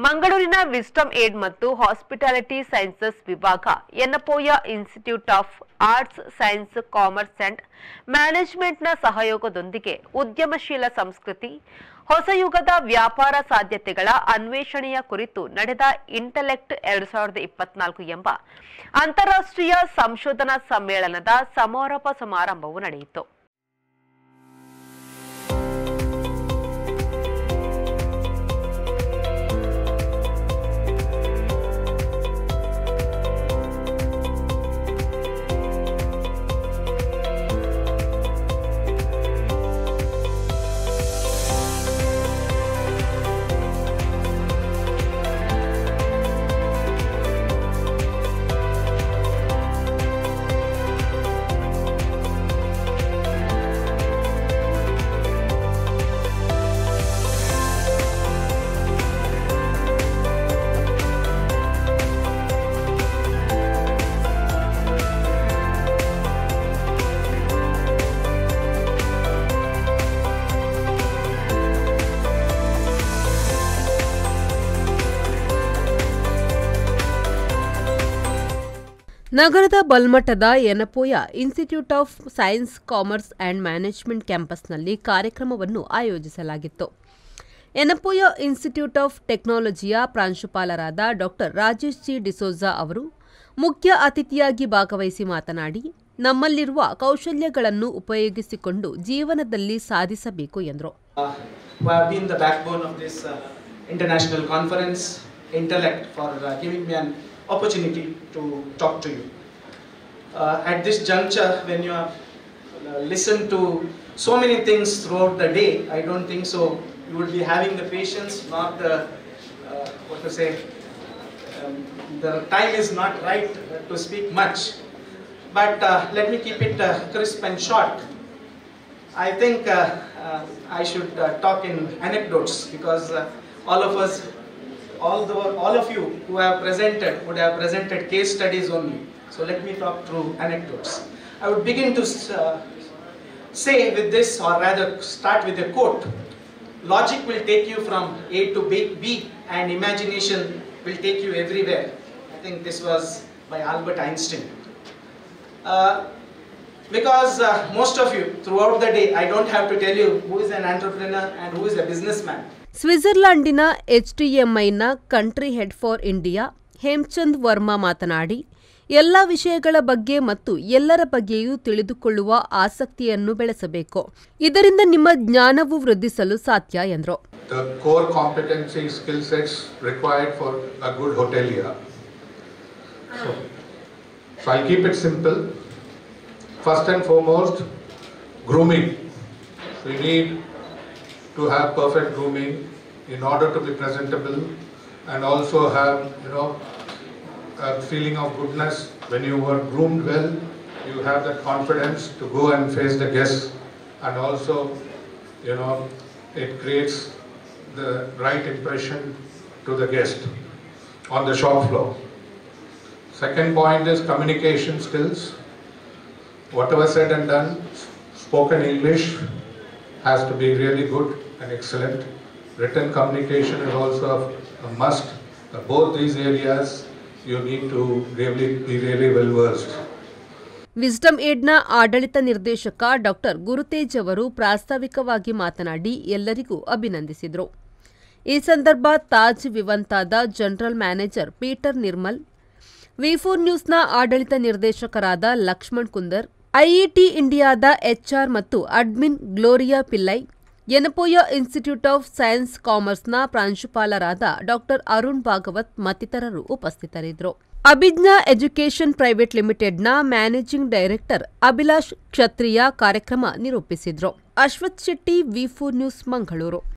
ಮಂಗಳೂರಿನ Wisdom Aid ಮತ್ತು hospitality sciences ವಿಭಾಗ Yenepoya institute of arts science commerce and ಮ್ಯಾನೇಜ್ಮೆಂಟ್ನ ಸಹಯೋಗದೊಂದಿಗೆ ಉದ್ಯಮಶೀಲ ಸಂಸ್ಕೃತಿ ಹೊಸ ಯುಗದ ವ್ಯಾಪಾರ ಸಾಧ್ಯತೆಗಳ ಅನ್ವೇಷಣೆಯ ಕುರಿತು ನಡೆದ ಇಂಟೆಲೆಕ್ಟ್ 2024 ಎಂಬ ಅಂತಾರಾಷ್ಟ್ರೀಯ ಸಂಶೋಧನಾ ಸಮ್ಮೇಳನದ ಸಮಾರೋಪ ಸಮಾರಂಭವು ನಡೆಯಿತು. ನಗರದ ಬಲ್ಮಠದ Yenepoya institute of science commerce and management ಕ್ಯಾಂಪಸ್ನಲ್ಲಿ ಕಾರ್ಯಕ್ರಮವನ್ನು ಆಯೋಜಿಸಲಾಗಿತ್ತು. ಯೆನ್ನಪೋಯ ಇನ್ಸ್ಟಿಟ್ಯೂಟ್ ಆಫ್ ಟೆಕ್ನಾಲಜಿಯ ಪ್ರಾಂಶುಪಾಲರಾದ ಡಾ ರಾಜೇಶ್ ಜಿ ಡಿಸೋಜಾ ಅವರು ಮುಖ್ಯ ಅತಿಥಿಯಾಗಿ ಭಾಗವಹಿಸಿ ಮಾತನಾಡಿ, ನಮ್ಮಲ್ಲಿರುವ ಕೌಶಲ್ಯಗಳನ್ನು ಉಪಯೋಗಿಸಿಕೊಂಡು ಜೀವನದಲ್ಲಿ ಸಾಧಿಸಬೇಕು ಎಂದರು. Opportunity to talk to you. At this juncture, when you have listened to so many things throughout the day, I don't think so you will be having the patience, not the the time is not right to speak much. But let me keep it crisp and short. I think I should talk in anecdotes because all of you who have presented would have presented case studies only. So let me talk through anecdotes. I would begin to say with this, or rather start with a quote. Logic will take you from A to B and imagination will take you everywhere. I think this was by Albert Einstein. Because most of you throughout the day, I don't have to tell you who is an entrepreneur and who is a businessman. ಸ್ವಿಟ್ಜರ್ಲೆಂಡಿನ HTMIನ country head for India Hemchand Varma ಮಾತನಾಡಿ, ಎಲ್ಲ ವಿಷಯಗಳ ಬಗ್ಗೆ ಮತ್ತು ಎಲ್ಲರ ಬಗ್ಗೆಯೂ ತಿಳಿದುಕೊಳ್ಳುವ ಆಸಕ್ತಿಯನ್ನು ಬೆಳೆಸಬೇಕು. ಇದರಿಂದ ನಿಮ್ಮ ಜ್ಞಾನವು ವೃದ್ಧಿಸಲು ಸಾಧ್ಯ ಎಂದರು. The core competency skill sets required for a good hotelier. So I'll keep it simple. First and foremost, grooming. We need to have perfect grooming in order to be presentable and also have a feeling of goodness. When you were groomed well, you have that confidence to go and face the guests, and also it creates the right impression to the guest on the shop floor. Second point is communication skills. Whatever said and done, spoken English has to be really good and excellent. Written communication is also a must. Both these areas you need to be really well versed. Wisdom ಏಡ್ನ ಆಡಳಿತ ನಿರ್ದೇಶಕ ಡಾ ಗುರುತೇಜ್ ಅವರು ಪ್ರಾಸ್ತಾವಿಕವಾಗಿ ಮಾತನಾಡಿ ಎಲ್ಲರಿಗೂ ಅಭಿನಂದಿಸಿದರು. ಈ ಸಂದರ್ಭ ತಾಜ್ ವಿವಂತಾದ ಜನರಲ್ ಮ್ಯಾನೇಜರ್ ಪೀಟರ್ ನಿರ್ಮಲ್, ವಿ4 ನ್ಯೂಸ್ನ ಆಡಳಿತ ನಿರ್ದೇಶಕರಾದ ಲಕ್ಷ್ಮಣ್ ಕುಂದರ್, ಐಇಟಿ ಇಂಡಿಯಾದ HR ಮತ್ತು admin Gloria Pillai, Yenepoya institute of science ಕಾಮರ್ಸ್ನ ಪ್ರಾಂಶುಪಾಲರಾದ ಡಾ ಅರುಣ್ ಭಾಗವತ್ ಮತ್ತಿತರರು ಉಪಸ್ಥಿತರಿದ್ದರು. ಅಭಿಜ್ಞಾ ಎಜುಕೇಷನ್ ಪ್ರೈವೇಟ್ ಲಿಮಿಟೆಡ್ನ ಮ್ಯಾನೇಜಿಂಗ್ ಡೈರೆಕ್ಟರ್ ಅಭಿಲಾಷ್ ಕ್ಷತ್ರಿಯ ಕಾರ್ಯಕ್ರಮ ನಿರೂಪಿಸಿದ್ರು. ಅಶ್ವಥ್ ಶೆಟ್ಟಿ, ವಿ4 ನ್ಯೂಸ್, ಮಂಗಳೂರು.